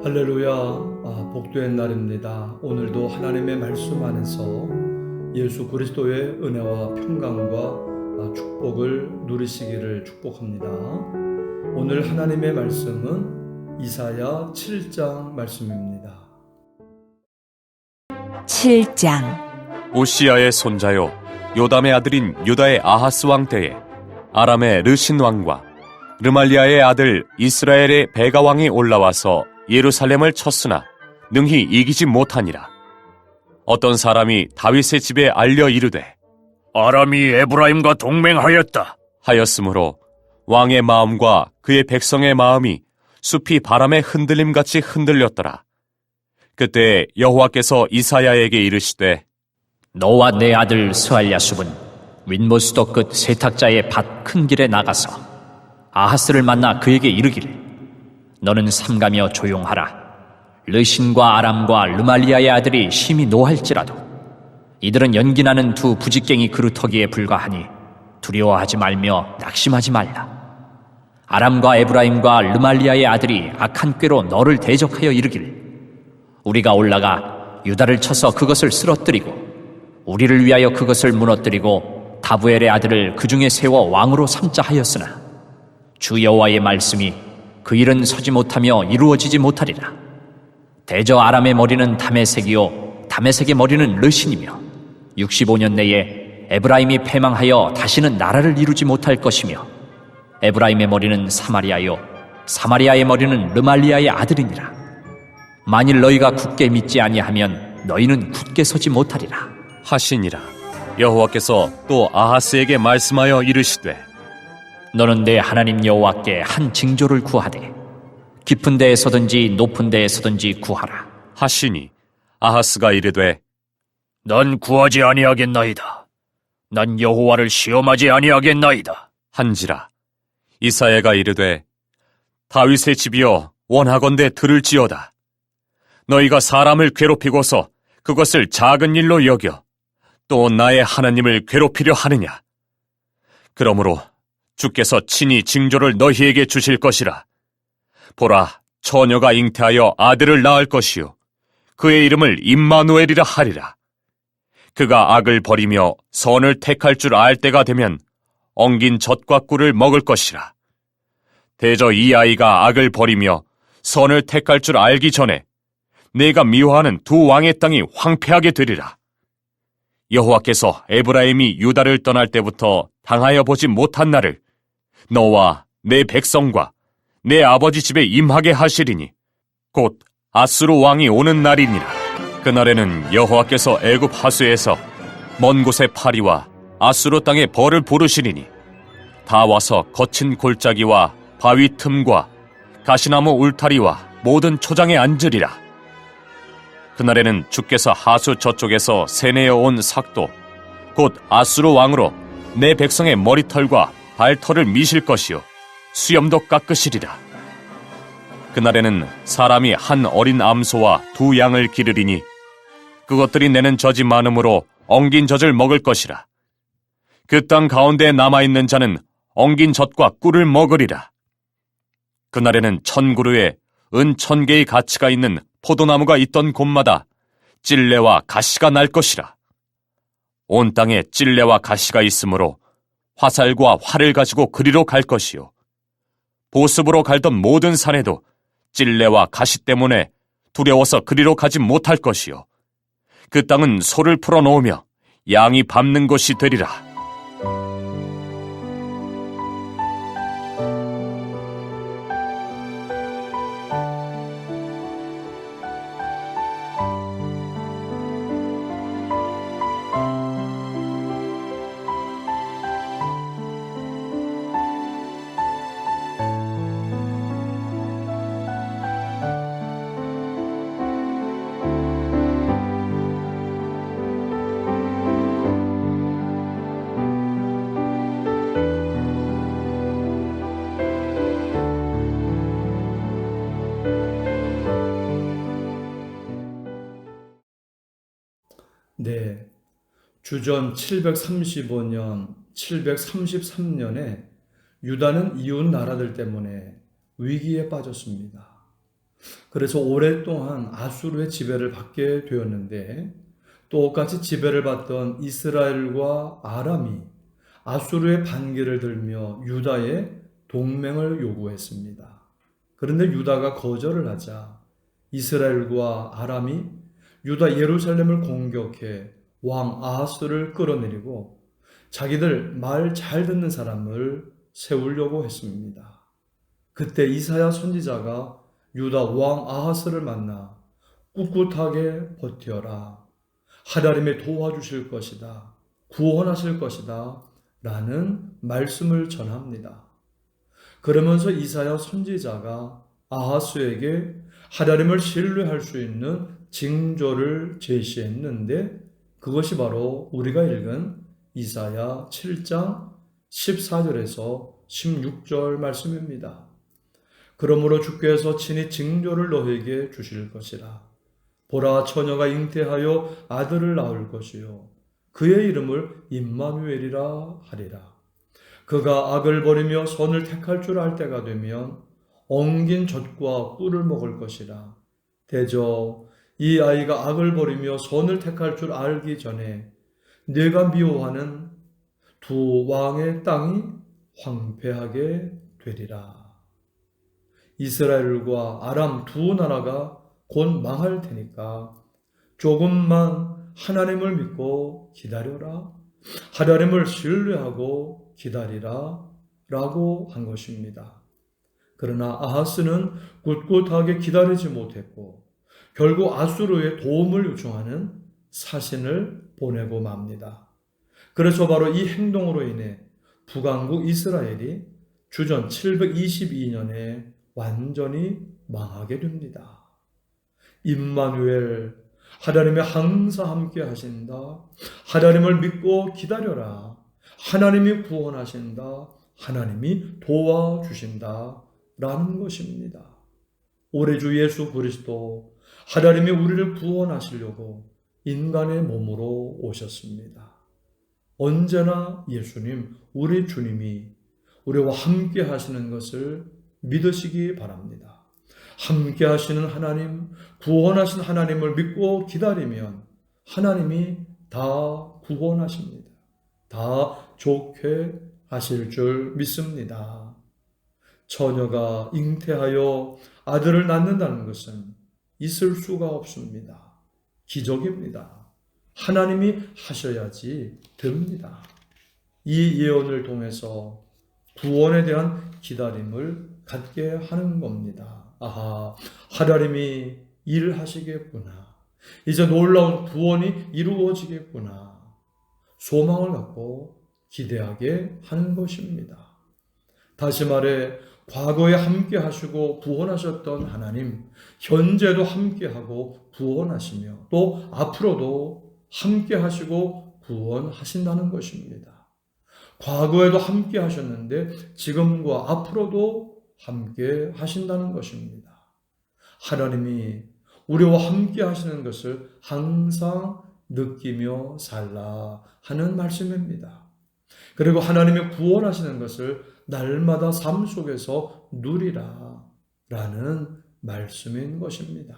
할렐루야, 복된 날입니다. 오늘도 하나님의 말씀 안에서 예수 그리스도의 은혜와 평강과 축복을 누리시기를 축복합니다. 오늘 하나님의 말씀은 이사야 7장 말씀입니다. 7장. 우시야의 손자요 요담의 아들인 유다의 아하스 왕 때에 아람의 르신 왕과 르말리아의 아들 이스라엘의 베가 왕이 올라와서 예루살렘을 쳤으나 능히 이기지 못하니라. 어떤 사람이 다윗의 집에 알려 이르되 아람이 에브라임과 동맹하였다 하였으므로 왕의 마음과 그의 백성의 마음이 숲이 바람의 흔들림같이 흔들렸더라. 그때 여호와께서 이사야에게 이르시되 너와 내 아들 스알야숲은 윗모수도 끝 세탁자의 밭 큰 길에 나가서 아하스를 만나 그에게 이르기를 너는 삼가며 조용하라. 르신과 아람과 르말리아의 아들이 심히 노할지라도 이들은 연기나는 두 부직갱이 그루터기에 불과하니 두려워하지 말며 낙심하지 말라. 아람과 에브라임과 르말리아의 아들이 악한 꾀로 너를 대적하여 이르기를 우리가 올라가 유다를 쳐서 그것을 쓰러뜨리고 우리를 위하여 그것을 무너뜨리고 다부엘의 아들을 그 중에 세워 왕으로 삼자 하였으나 주 여호와의 말씀이 그 일은 서지 못하며 이루어지지 못하리라. 대저 아람의 머리는 다메섹이요 다메섹의 머리는 르신이며 65년 내에 에브라임이 패망하여 다시는 나라를 이루지 못할 것이며 에브라임의 머리는 사마리아요 사마리아의 머리는 르말리아의 아들이니라. 만일 너희가 굳게 믿지 아니하면 너희는 굳게 서지 못하리라 하시니라. 여호와께서 또 아하스에게 말씀하여 이르시되 너는 내 하나님 여호와께 한 징조를 구하되 깊은 데에서든지 높은 데에서든지 구하라 하시니 아하스가 이르되 난 구하지 아니하겠나이다. 난 여호와를 시험하지 아니하겠나이다 한지라. 이사야가 이르되 다윗의 집이여 원하건대 들을지어다. 너희가 사람을 괴롭히고서 그것을 작은 일로 여겨 또 나의 하나님을 괴롭히려 하느냐. 그러므로 주께서 친히 징조를 너희에게 주실 것이라. 보라, 처녀가 잉태하여 아들을 낳을 것이요 그의 이름을 임마누엘이라 하리라. 그가 악을 버리며 선을 택할 줄 알 때가 되면 엉긴 젖과 꿀을 먹을 것이라. 대저 이 아이가 악을 버리며 선을 택할 줄 알기 전에 내가 미워하는 두 왕의 땅이 황폐하게 되리라. 여호와께서 에브라임이 유다를 떠날 때부터 당하여 보지 못한 날을 너와 내 백성과 내 아버지 집에 임하게 하시리니 곧 아수르 왕이 오는 날이니라. 그날에는 여호와께서 애굽 하수에서 먼 곳의 파리와 아수르 땅의 벌을 부르시리니 다 와서 거친 골짜기와 바위 틈과 가시나무 울타리와 모든 초장에 앉으리라. 그날에는 주께서 하수 저쪽에서 세내어 온 삭도 곧 아수르 왕으로 내 백성의 머리털과 발털을 미실 것이요 수염도 깎으시리라. 그날에는 사람이 한 어린 암소와 두 양을 기르리니 그것들이 내는 젖이 많으므로 엉긴 젖을 먹을 것이라. 그 땅 가운데에 남아있는 자는 엉긴 젖과 꿀을 먹으리라. 그날에는 1000그루에 은 1000개의 가치가 있는 포도나무가 있던 곳마다 찔레와 가시가 날 것이라. 온 땅에 찔레와 가시가 있으므로 화살과 활을 가지고 그리로 갈 것이요 보습으로 갈던 모든 산에도 찔레와 가시 때문에 두려워서 그리로 가지 못할 것이요 그 땅은 소를 풀어놓으며 양이 밟는 곳이 되리라. 네, 주전 735년, 733년에 유다는 이웃 나라들 때문에 위기에 빠졌습니다. 그래서 오랫동안 아수르의 지배를 받게 되었는데 똑같이 지배를 받던 이스라엘과 아람이 아수르의 반기를 들며 유다의 동맹을 요구했습니다. 그런데 유다가 거절을 하자 이스라엘과 아람이 유다 예루살렘을 공격해 왕 아하스를 끌어내리고 자기들 말 잘 듣는 사람을 세우려고 했습니다. 그때 이사야 선지자가 유다 왕 아하스를 만나 꿋꿋하게 버텨라. 하나님이 도와주실 것이다. 구원하실 것이다. 라는 말씀을 전합니다. 그러면서 이사야 선지자가 아하스에게 하나님을 신뢰할 수 있는 징조를 제시했는데 그것이 바로 우리가 읽은 이사야 7장 14절에서 16절 말씀입니다. 그러므로 주께서 친히 징조를 너에게 주실 것이라. 보라, 처녀가 잉태하여 아들을 낳을 것이요 그의 이름을 임마누엘이라 하리라. 그가 악을 버리며 선을 택할 줄 알 때가 되면 엉긴 젖과 꿀을 먹을 것이라. 대저 이 아이가 악을 버리며 선을 택할 줄 알기 전에 네가 미워하는 두 왕의 땅이 황폐하게 되리라. 이스라엘과 아람 두 나라가 곧 망할 테니까 조금만 하나님을 믿고 기다려라. 하나님을 신뢰하고 기다리라. 라고 한 것입니다. 그러나 아하스는 꿋꿋하게 기다리지 못했고 결국 아수르의 도움을 요청하는 사신을 보내고 맙니다. 그래서 바로 이 행동으로 인해 북왕국 이스라엘이 주전 722년에 완전히 망하게 됩니다. 임마누엘, 하나님이 항상 함께 하신다. 하나님을 믿고 기다려라. 하나님이 구원하신다. 하나님이 도와주신다. 라는 것입니다. 우리 주 예수 그리스도, 하나님이 우리를 구원하시려고 인간의 몸으로 오셨습니다. 언제나 예수님, 우리 주님이 우리와 함께 하시는 것을 믿으시기 바랍니다. 함께 하시는 하나님, 구원하신 하나님을 믿고 기다리면 하나님이 다 구원하십니다. 다 좋게 하실 줄 믿습니다. 처녀가 잉태하여 아들을 낳는다는 것은 있을 수가 없습니다. 기적입니다. 하나님이 하셔야지 됩니다. 이 예언을 통해서 구원에 대한 기다림을 갖게 하는 겁니다. 아하, 하나님이 일하시겠구나. 이제 놀라운 구원이 이루어지겠구나. 소망을 갖고 기대하게 하는 것입니다. 다시 말해 과거에 함께 하시고 구원하셨던 하나님, 현재도 함께 하고 구원하시며 또 앞으로도 함께 하시고 구원하신다는 것입니다. 과거에도 함께 하셨는데 지금과 앞으로도 함께 하신다는 것입니다. 하나님이 우리와 함께 하시는 것을 항상 느끼며 살라 하는 말씀입니다. 그리고 하나님이 구원하시는 것을 날마다 삶 속에서 누리라 라는 말씀인 것입니다.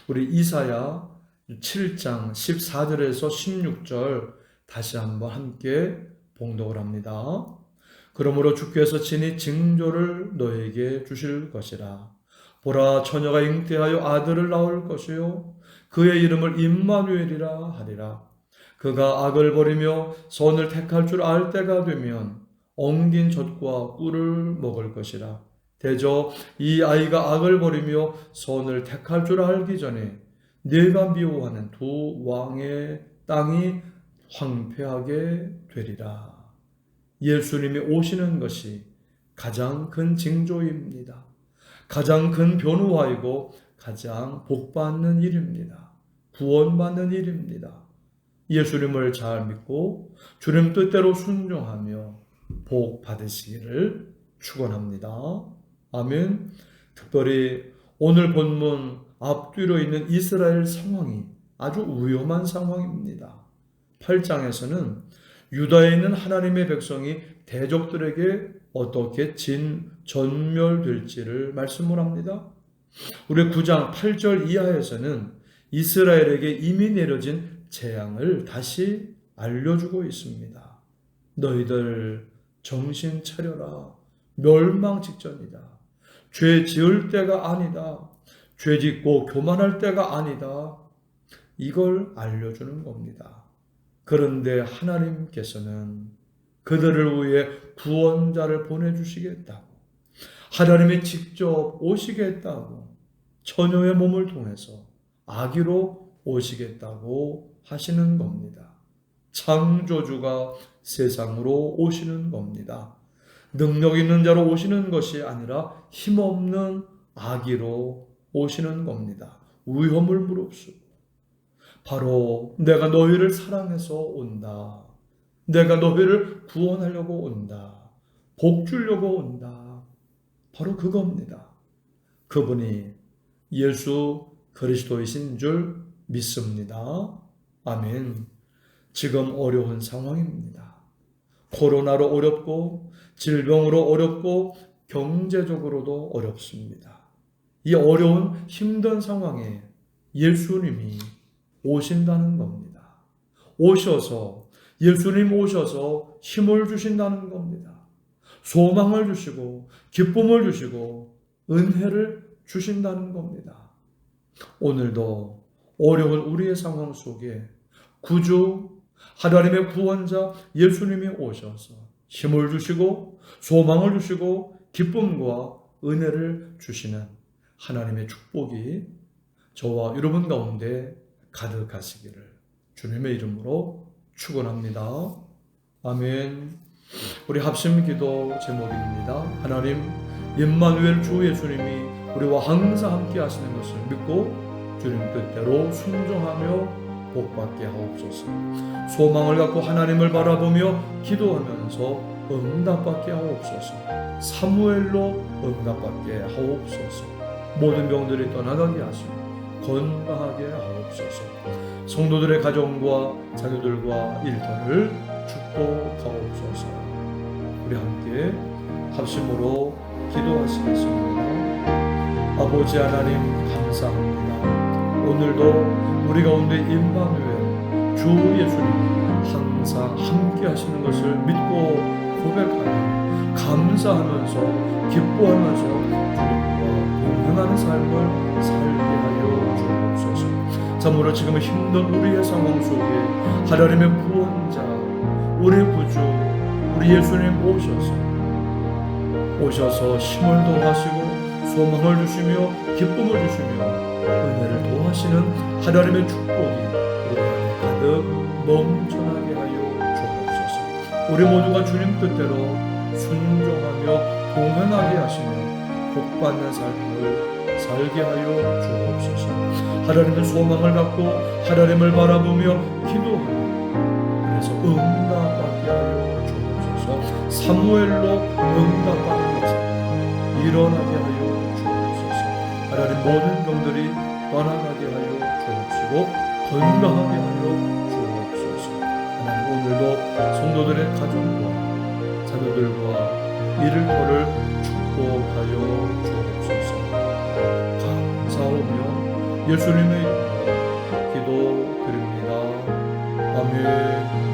우리 이사야 7장 14절에서 16절 다시 한번 함께 봉독을 합니다. 그러므로 주께서 친히 징조를 너에게 주실 것이라. 보라, 처녀가 잉태하여 아들을 낳을 것이요 그의 이름을 임마누엘이라 하리라. 그가 악을 버리며 선을 택할 줄 알 때가 되면 엉긴 젖과 꿀을 먹을 것이라. 대저 이 아이가 악을 버리며 선을 택할 줄 알기 전에 네가 미워하는 두 왕의 땅이 황폐하게 되리라. 예수님이 오시는 것이 가장 큰 징조입니다. 가장 큰 변화이고 가장 복받는 일입니다. 구원받는 일입니다. 예수님을 잘 믿고 주님 뜻대로 순종하며 복 받으시기를 축원합니다. 아멘. 특별히 오늘 본문 앞뒤로 있는 이스라엘 상황이 아주 위험한 상황입니다. 8장에서는 유다에 있는 하나님의 백성이 대적들에게 어떻게 전멸될지를 말씀을 합니다. 우리 9장 8절 이하에서는 이스라엘에게 이미 내려진 재앙을 다시 알려주고 있습니다. 너희들 정신 차려라. 멸망 직전이다. 죄 지을 때가 아니다. 죄 짓고 교만할 때가 아니다. 이걸 알려주는 겁니다. 그런데 하나님께서는 그들을 위해 구원자를 보내주시겠다고, 하나님이 직접 오시겠다고, 처녀의 몸을 통해서 아기로 오시겠다고 하시는 겁니다. 창조주가 세상으로 오시는 겁니다. 능력 있는 자로 오시는 것이 아니라 힘없는 아기로 오시는 겁니다. 위험을 무릅쓰고 바로 내가 너희를 사랑해서 온다. 내가 너희를 구원하려고 온다. 복 주려고 온다. 바로 그겁니다. 그분이 예수 그리스도이신 줄 믿습니다. 아멘. 지금 어려운 상황입니다. 코로나로 어렵고 질병으로 어렵고 경제적으로도 어렵습니다. 이 어려운 힘든 상황에 예수님이 오신다는 겁니다. 예수님 오셔서 힘을 주신다는 겁니다. 소망을 주시고 기쁨을 주시고 은혜를 주신다는 겁니다. 오늘도 어려운 우리의 상황 속에 구주 하나님의 구원자 예수님이 오셔서 힘을 주시고 소망을 주시고 기쁨과 은혜를 주시는 하나님의 축복이 저와 여러분 가운데 가득하시기를 주님의 이름으로 축원합니다. 아멘. 우리 합심 기도 제목입니다. 하나님, 임마누엘 주 예수님이 우리와 항상 함께 하시는 것을 믿고 주님 뜻대로 순종하며 복받게 하옵소서. 소망을 갖고 하나님을 바라보며 기도하면서 응답받게 하옵소서. 사무엘로 응답받게 하옵소서. 모든 병들이 떠나가게 하시고 건강하게 하옵소서. 성도들의 가정과 자녀들과 일터를 축복하옵소서. 우리 함께 합심으로 기도하시겠습니다. 아버지 하나님 감사합니다. 오늘도 우리 가운데 임마누엘 주 예수님이 항상 함께 하시는 것을 믿고 고백하여 감사하면서 기뻐하면서 주님과 동행하는 삶을 살게 하여 주옵소서. 참으로 지금 힘든 우리의 상황 속에 하나님의 구원자 우리 구주 우리 예수님 오셔서 힘을 더하시고 소망을 주시며 기쁨을 주시며 은혜를 더하시는 하나님의 축복이 우리 안에 가득 넘쳐나게 하여 주옵소서. 우리 모두가 주님 뜻대로 순종하며 동행하게 하시며 복받는 삶을 살게 하여 주옵소서. 하나님의 소망을 갖고 하나님을 바라보며 기도하며 그래서 응답받게 하여 주옵소서. 사무엘로 응답받는 것을 일어나게 하여 주옵소서. 하나님 모든 병들이 떠나가게 하여 주옵시고 건강하게 하여 주옵소서. 하나님 오늘도 성도들의 가정과 자녀들과 일터를 축복하여 주옵소서. 감사하며 예수님의 이름으로 기도드립니다. 아멘.